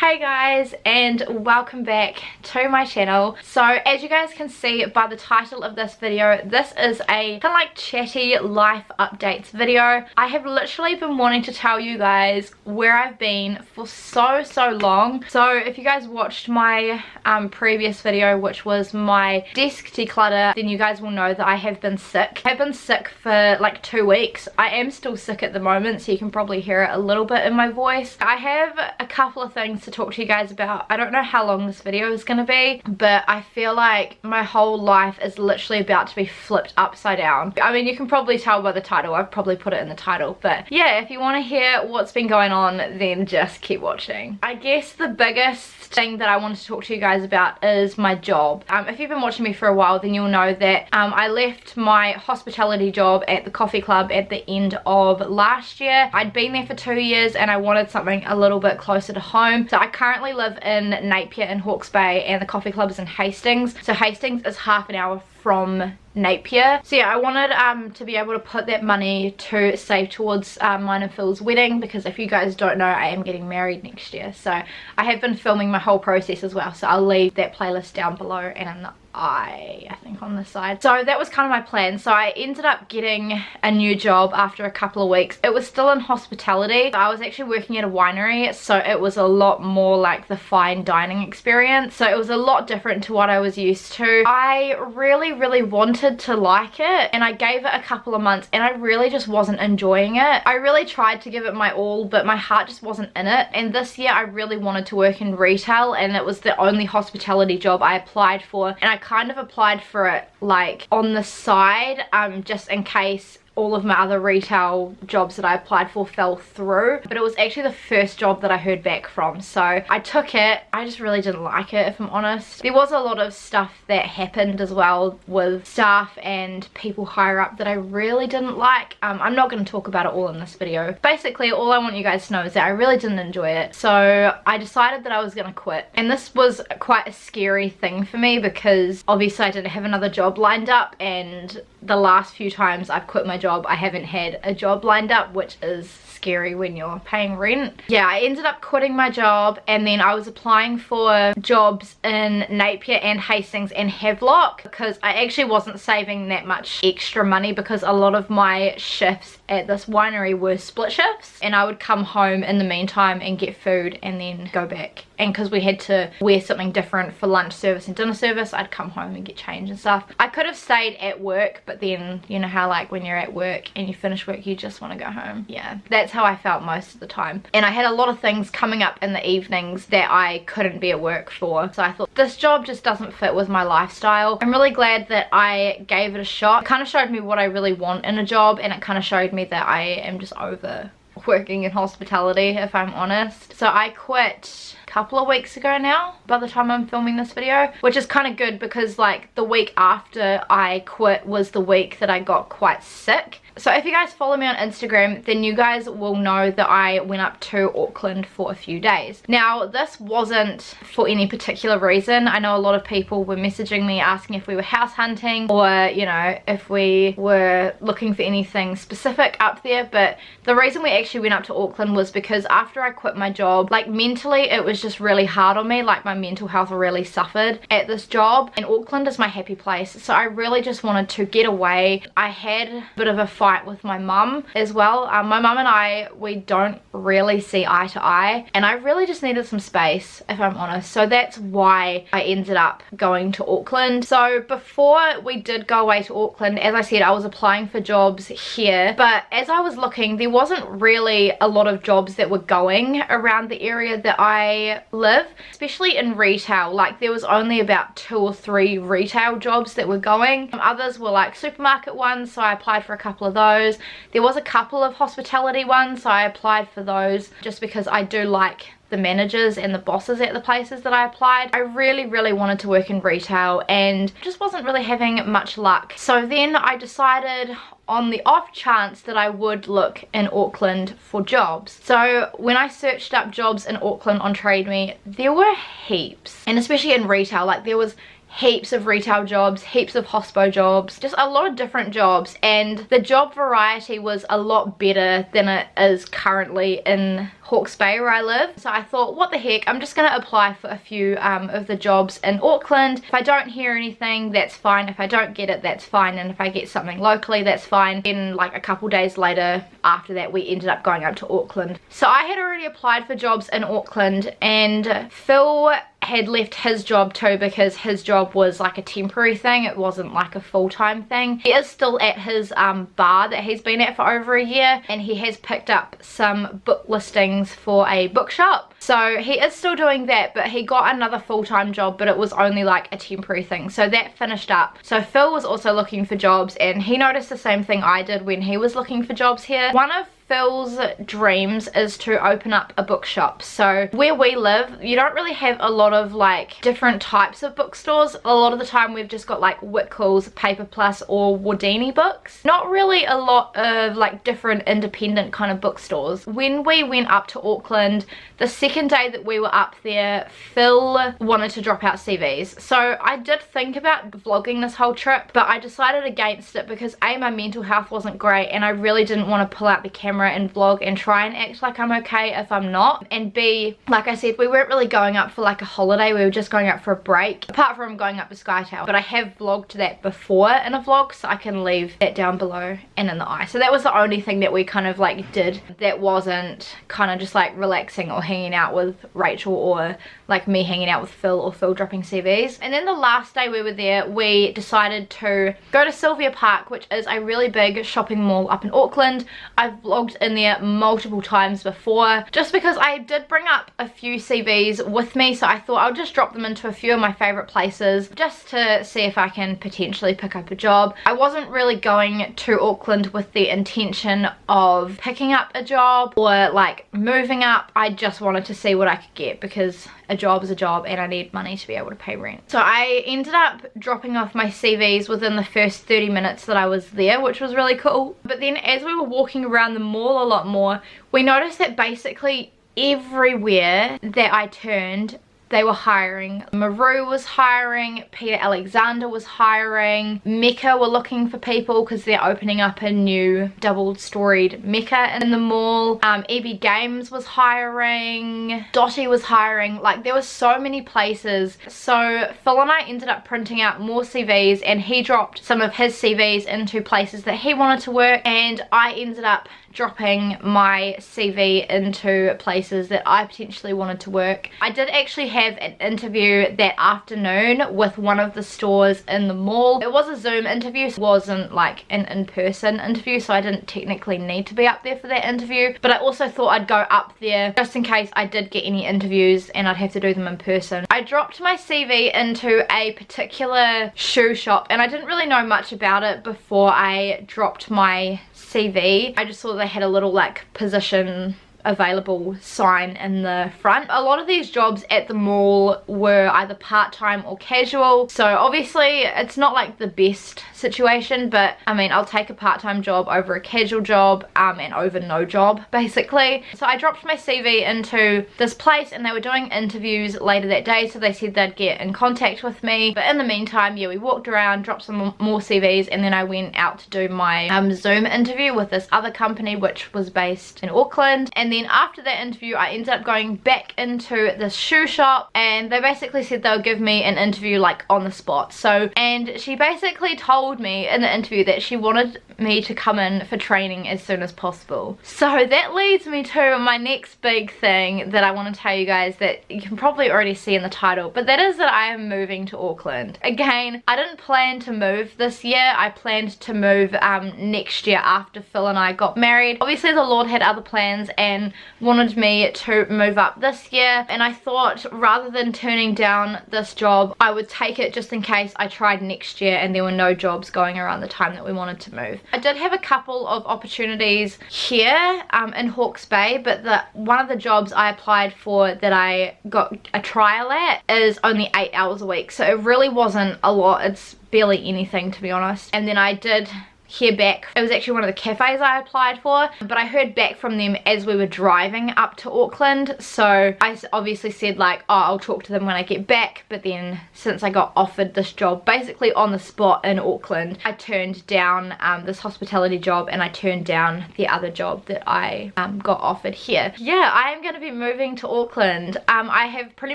Hey guys, and welcome back to my channel. So as you guys can see by the title of this video, this is a kind of like chatty life updates video. I have literally been wanting to tell you guys where I've been for so long. So if you guys watched my previous video, which was my desk declutter, then you guys will know that I have been sick. I've been sick for like 2 weeks. I am still sick at the moment, so you can probably hear it a little bit in my voice. I have a couple of things to talk to you guys about. I don't know how long this video is gonna be, but I feel like my whole life is literally about to be flipped upside down. I mean, you can probably tell by the title. I've probably put it in the title, but yeah, if you want to hear what's been going on, then just keep watching. I guess the biggest thing that I wanted to talk to you guys about is my job. If you've been watching me for a while, then you'll know that I left my hospitality job at the coffee club at the end of last year. I'd been there for 2 years and I wanted something a little bit closer to home. So I currently live in Napier in Hawke's Bay, and the coffee club is in Hastings. So Hastings is half an hour from Napier. So yeah, I wanted to be able to put that money to save towards mine and Phil's wedding, because if you guys don't know, I am getting married next year. So I have been filming my whole process as well, so I'll leave that playlist down below and in the I think on this side. So that was kind of my plan. So I ended up getting a new job after a couple of weeks. It was still in hospitality. I was actually working at a winery, so it was a lot more like the fine dining experience. So it was a lot different to what I was used to. I really wanted to like it, and I gave it a couple of months and I really just wasn't enjoying it. I really tried to give it my all, but my heart just wasn't in it. And this year I really wanted to work in retail, and it was the only hospitality job I applied for, and I kind of applied for it like on the side, just in case all of my other retail jobs that I applied for fell through. But it was actually the first job that I heard back from, so I took it. I just really didn't like it, if I'm honest. There was a lot of stuff that happened as well with staff and people higher up that I really didn't like. I'm not going to talk about it all in this video. Basically, all I want you guys to know is that I really didn't enjoy it, so I decided that I was going to quit. And this was quite a scary thing for me, because obviously I didn't have another job lined up, and the last few times I've quit my job, I haven't had a job lined up, which is scary when you're paying rent. Yeah, I ended up quitting my job, and then I was applying for jobs in Napier and Hastings and Havelock, because I actually wasn't saving that much extra money, because a lot of my shifts at this winery were split shifts, and I would come home in the meantime and get food and then go back. And because we had to wear something different for lunch service and dinner service, I'd come home and get changed and stuff. I could have stayed at work, but then you know how like when you're at work and you finish work, you just want to go home. Yeah, that's how I felt most of the time. And I had a lot of things coming up in the evenings that I couldn't be at work for. So I thought, this job just doesn't fit with my lifestyle. I'm really glad that I gave it a shot. It kind of showed me what I really want in a job, and it kind of showed me that I am just over working in hospitality, if I'm honest. So I quit a couple of weeks ago now, by the time I'm filming this video, which is kind of good, because like the week after I quit was the week that I got quite sick. So if you guys follow me on Instagram, then you guys will know that I went up to Auckland for a few days. Now, this wasn't for any particular reason. I know a lot of people were messaging me asking if we were house hunting, or you know, if we were looking for anything specific up there. But the reason we actually went up to Auckland was because after I quit my job, like mentally it was just really hard on me. Like my mental health really suffered at this job, and Auckland is my happy place, so I really just wanted to get away. I had a bit of a fight with my mum as well. My mum and I, we don't really see eye to eye, and I really just needed some space, if I'm honest. So that's why I ended up going to Auckland. So before we did go away to Auckland, as I said, I was applying for jobs here, but as I was looking, there wasn't really a lot of jobs that were going around the area that I live, especially in retail. Like there was only about 2 or 3 retail jobs that were going. Others were like supermarket ones, so I applied for a couple of those. There was a couple of hospitality ones, so I applied for those just because I do like the managers and the bosses at the places that I applied. I really wanted to work in retail and just wasn't really having much luck. So then I decided, on the off chance, that I would look in Auckland for jobs. So when I searched up jobs in Auckland on Trade Me, there were heaps, and especially in retail, like there was heaps of retail jobs, heaps of hospo jobs, just a lot of different jobs, and the job variety was a lot better than it is currently in Hawke's Bay where I live. So I thought, what the heck, I'm just gonna apply for a few of the jobs in Auckland. If I don't hear anything, that's fine. If I don't get it, that's fine. And if I get something locally, that's fine. Then like a couple days later after that, we ended up going up to Auckland. So I had already applied for jobs in Auckland, and Phil had left his job too because his job was like a temporary thing. It wasn't like a full-time thing. He is still at his bar that he's been at for over a year, and he has picked up some book listings for a bookshop. So he is still doing that, but he got another full-time job, but it was only like a temporary thing. So that finished up. So Phil was also looking for jobs, and he noticed the same thing I did when he was looking for jobs here. One of Phil's dreams is to open up a bookshop. So where we live, you don't really have a lot of like different types of bookstores. A lot of the time we've just got like Whitcoulls, Paper Plus, or Wardini books. Not really a lot of like different independent kind of bookstores. When we went up to Auckland, the second day that we were up there, Phil wanted to drop out CVs. So I did think about vlogging this whole trip, but I decided against it because A, my mental health wasn't great, and I really didn't want to pull out the camera and vlog and try and act like I'm okay if I'm not. And B, like I said, we weren't really going up for like a holiday, we were just going up for a break, apart from going up to Sky Tower. But I have vlogged that before in a vlog, so I can leave that down below and in the eye. So that was the only thing that we kind of like did that wasn't kind of just like relaxing or hanging out with Rachel, or like me hanging out with Phil, or Phil dropping CVs. And then the last day we were there, we decided to go to Sylvia Park, which is a really big shopping mall up in Auckland. I've vlogged in there multiple times before, just because I did bring up a few CVs with me, so I thought I'll just drop them into a few of my favorite places just to see if I can potentially pick up a job. I wasn't really going to Auckland with the intention of picking up a job or like moving up. I just wanted to see what I could get, because a job is a job and I need money to be able to pay rent. So I ended up dropping off my CVs within the first 30 minutes that I was there, which was really cool. But then as we were walking around the mall a lot more, we noticed that basically everywhere that I turned, they were hiring. Maru was hiring, Peter Alexander was hiring, Mecca were looking for people because they're opening up a new double-storied Mecca in the mall. EB Games was hiring, Dottie was hiring. Like, there were so many places. So Phil and I ended up printing out more CVs, and he dropped some of his CVs into places that he wanted to work, and I ended up dropping my CV into places that I potentially wanted to work. I did actually have an interview that afternoon with one of the stores in the mall. It was a Zoom interview, so it wasn't like an in-person interview, so I didn't technically need to be up there for that interview. But I also thought I'd go up there just in case I did get any interviews and I'd have to do them in person. I dropped my CV into a particular shoe shop, and I didn't really know much about it before I dropped my CV. I just saw they had a little like position available sign in the front. A lot of these jobs at the mall were either part-time or casual, so obviously it's not like the best situation, but I mean, I'll take a part-time job over a casual job and over no job basically. So I dropped my CV into this place, and they were doing interviews later that day, so they said they'd get in contact with me. But in the meantime, yeah, we walked around, dropped some more CVs, and then I went out to do my Zoom interview with this other company which was based in Auckland. And then after that interview, I ended up going back into this shoe shop, and they basically said they'll give me an interview like on the spot. So, and she basically told me in the interview that she wanted me to come in for training as soon as possible. So that leads me to my next big thing that I want to tell you guys, that you can probably already see in the title, but that is that I am moving to Auckland. Again, I didn't plan to move this year. I planned to move next year after Phil and I got married. Obviously the Lord had other plans and wanted me to move up this year, and I thought rather than turning down this job, I would take it just in case I tried next year and there were no jobs going around the time that we wanted to move. I did have a couple of opportunities here in Hawke's Bay, but one of the jobs I applied for that I got a trial at is only 8 hours a week, so it really wasn't a lot. It's barely anything, to be honest. And then I did hear back. It was actually one of the cafes I applied for, but I heard back from them as we were driving up to Auckland. So I obviously said like, oh, I'll talk to them when I get back. But then since I got offered this job basically on the spot in Auckland, I turned down this hospitality job, and I turned down the other job that I got offered here. Yeah, I am going to be moving to Auckland. I have pretty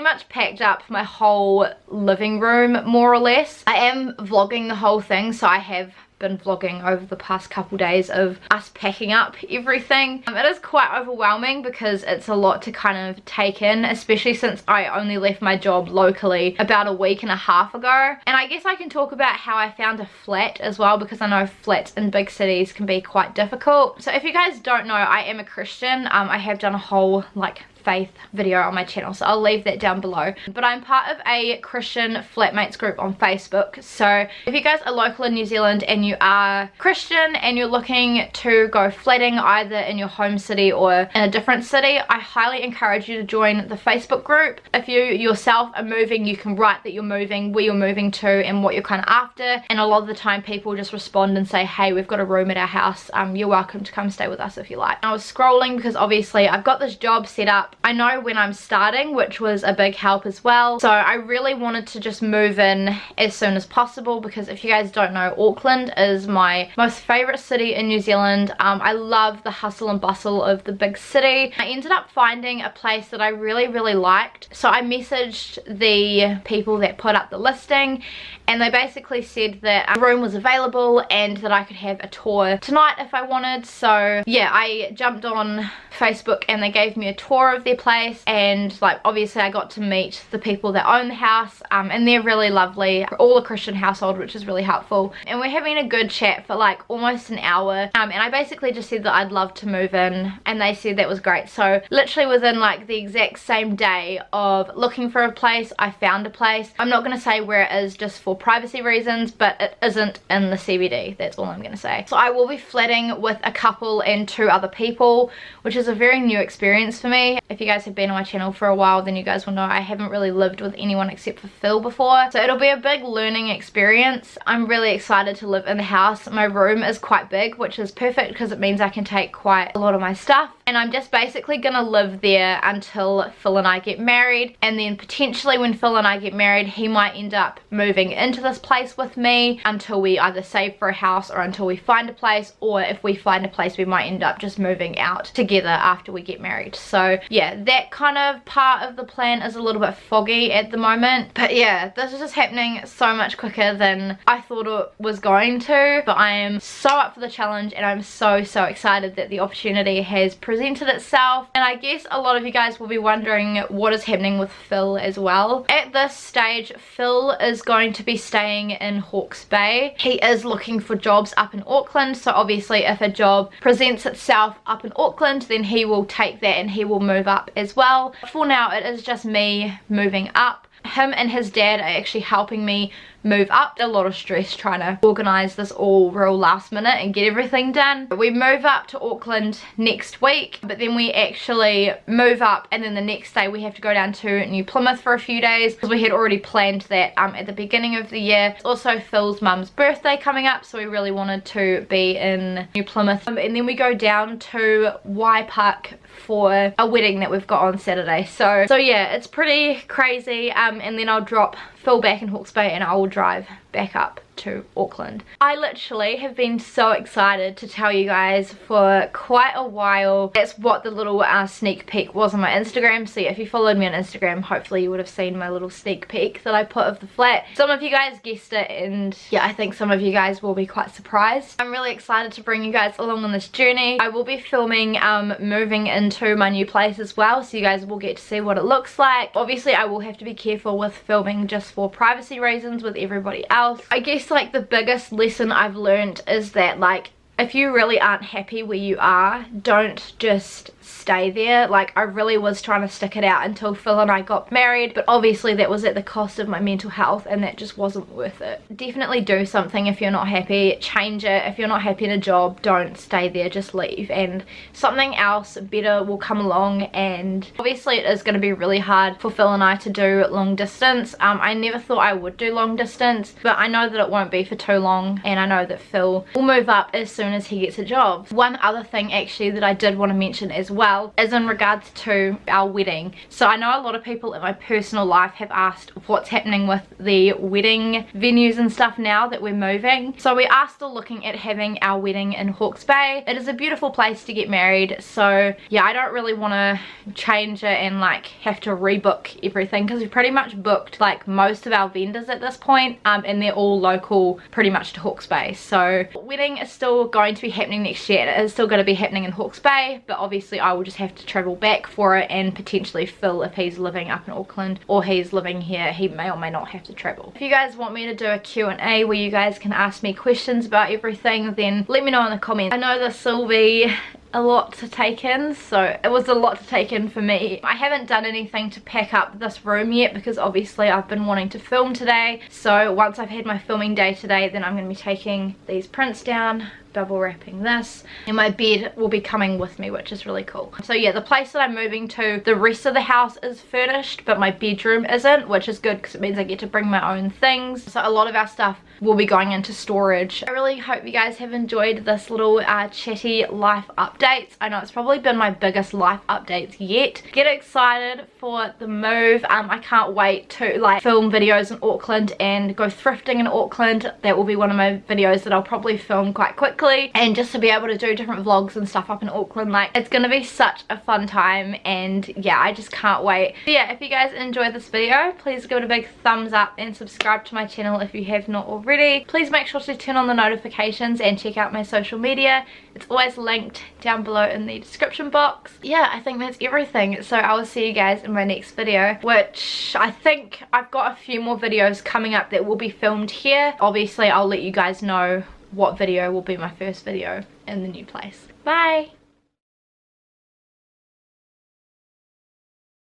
much packed up my whole living room more or less. I am vlogging the whole thing, so I have been vlogging over the past couple days of us packing up everything. It is quite overwhelming because it's a lot to kind of take in, especially since I only left my job locally about a week and a half ago. And I guess I can talk about how I found a flat as well, because I know flats in big cities can be quite difficult. So if you guys don't know, I am a Christian. I have done a whole like faith video on my channel, so I'll leave that down below. But I'm part of a Christian flatmates group on Facebook. So if you guys are local in New Zealand and you are Christian and you're looking to go flatting either in your home city or in a different city, I highly encourage you to join the Facebook group. If you yourself are moving, you can write that you're moving, where you're moving to, and what you're kind of after. And a lot of the time people just respond and say, hey, we've got a room at our house, you're welcome to come stay with us if you like. I was scrolling because obviously I've got this job set up. I know when I'm starting, which was a big help as well. So I really wanted to just move in as soon as possible, because if you guys don't know, Auckland is my most favorite city in New Zealand. I love the hustle and bustle of the big city. I ended up finding a place that I really liked. So I messaged the people that put up the listing, and they basically said that a room was available and that I could have a tour tonight if I wanted. So yeah, I jumped on Facebook and they gave me a tour of their place, and like obviously I got to meet the people that own the house, and they're really lovely, all a Christian household, which is really helpful. And we're having a good chat for like almost an hour, and I basically just said that I'd love to move in, and they said that was great. So literally within like the exact same day of looking for a place, I found a place. I'm not going to say where it is just for privacy reasons, but it isn't in the CBD, that's all I'm going to say. So I will be flatting with a couple and 2 other people, which is a very new experience for me. If you guys have been on my channel for a while, then you guys will know I haven't really lived with anyone except for Phil before, so it'll be a big learning experience. I'm really excited to live in the house. My room is quite big, which is perfect because it means I can take quite a lot of my stuff, and I'm just basically gonna live there until Phil and I get married. And then potentially when Phil and I get married, he might end up moving into this place with me until we either save for a house or until we find a place, or if we find a place we might end up just moving out together after we get married. So yeah, that kind of part of the plan is a little bit foggy at the moment. But yeah, this is just happening so much quicker than I thought it was going to. But I am so up for the challenge, and I'm so excited that the opportunity has presented itself. And I guess a lot of you guys will be wondering what is happening with Phil as well. At this stage, Phil is going to be staying in Hawke's Bay. He is looking for jobs up in Auckland, so obviously if a job presents itself up in Auckland, then he will take that and he will move up as well. For now, it is just me moving up. Him and his dad are actually helping me move up. A lot of stress trying to organize this all real last minute and get everything done. We move up to Auckland next week, but then we actually move up, and then the next day we have to go down to New Plymouth for a few days, because we had already planned that at the beginning of the year. It's also Phil's mum's birthday coming up, so we really wanted to be in New Plymouth. And then we go down to Waipark for a wedding that we've got on Saturday. So yeah, it's pretty crazy. And then I'll drop Phil back in Hawke's Bay and I will drive back up to Auckland. I literally have been so excited to tell you guys for quite a while. That's what the little sneak peek was on my Instagram. So yeah, if you followed me on Instagram, hopefully you would have seen my little sneak peek that I put of the flat. Some of you guys guessed it, and yeah, I think some of you guys will be quite surprised. I'm really excited to bring you guys along on this journey. I will be filming moving into my new place as well, so you guys will get to see what it looks like. Obviously I will have to be careful with filming just for privacy reasons with everybody else. I guess like the biggest lesson I've learned is that like if you really aren't happy where you are, don't just stay there. Like, I really was trying to stick it out until Phil and I got married, but obviously that was at the cost of my mental health, and that just wasn't worth it. Definitely do something if you're not happy. Change it. If you're not happy in a job, don't stay there, just leave, and something else better will come along. And obviously it is going to be really hard for Phil and I to do long distance. I never thought I would do long distance, but I know that it won't be for too long, and I know that Phil will move up as soon as he gets a job. One other thing actually that I did want to mention as well is in regards to our wedding. So I know a lot of people in my personal life have asked what's happening with the wedding venues and stuff now that we're moving. So we are still looking at having our wedding in Hawke's Bay. It is a beautiful place to get married, so yeah, I don't really want to change it and like have to rebook everything, because we've pretty much booked like most of our vendors at this point, and they're all local pretty much to Hawke's Bay. So wedding is still going to be happening next year. It is still going to be happening in Hawke's Bay, but obviously I will just have to travel back for it, and potentially Phil, if he's living up in Auckland or he's living here, he may or may not have to travel. If you guys want me to do a Q&A where you guys can ask me questions about everything, then let me know in the comments. I know this will be a lot to take in, so it was a lot to take in for me. I haven't done anything to pack up this room yet, because obviously I've been wanting to film today. So once I've had my filming day today, then I'm going to be taking these prints down, bubble wrapping this, and my bed will be coming with me, which is really cool. So yeah, the place that I'm moving to, the rest of the house is furnished, but my bedroom isn't, which is good because it means I get to bring my own things. So a lot of our stuff will be going into storage. I really hope you guys have enjoyed this little chatty life updates. I know it's probably been my biggest life updates yet. Get excited for the move. I can't wait to like film videos in Auckland and go thrifting in Auckland. That will be one of my videos that I'll probably film quite quickly, and just to be able to do different vlogs and stuff up in Auckland. Like, it's gonna be such a fun time, and yeah, I just can't wait. So yeah, if you guys enjoyed this video, please give it a big thumbs up and subscribe to my channel if you have not already. Please make sure to turn on the notifications and check out my social media. It's always linked down below in the description box. Yeah, I think that's everything. So I will see you guys in my next video, which I think I've got a few more videos coming up that will be filmed here. Obviously I'll let you guys know what video will be my first video in the new place. Bye!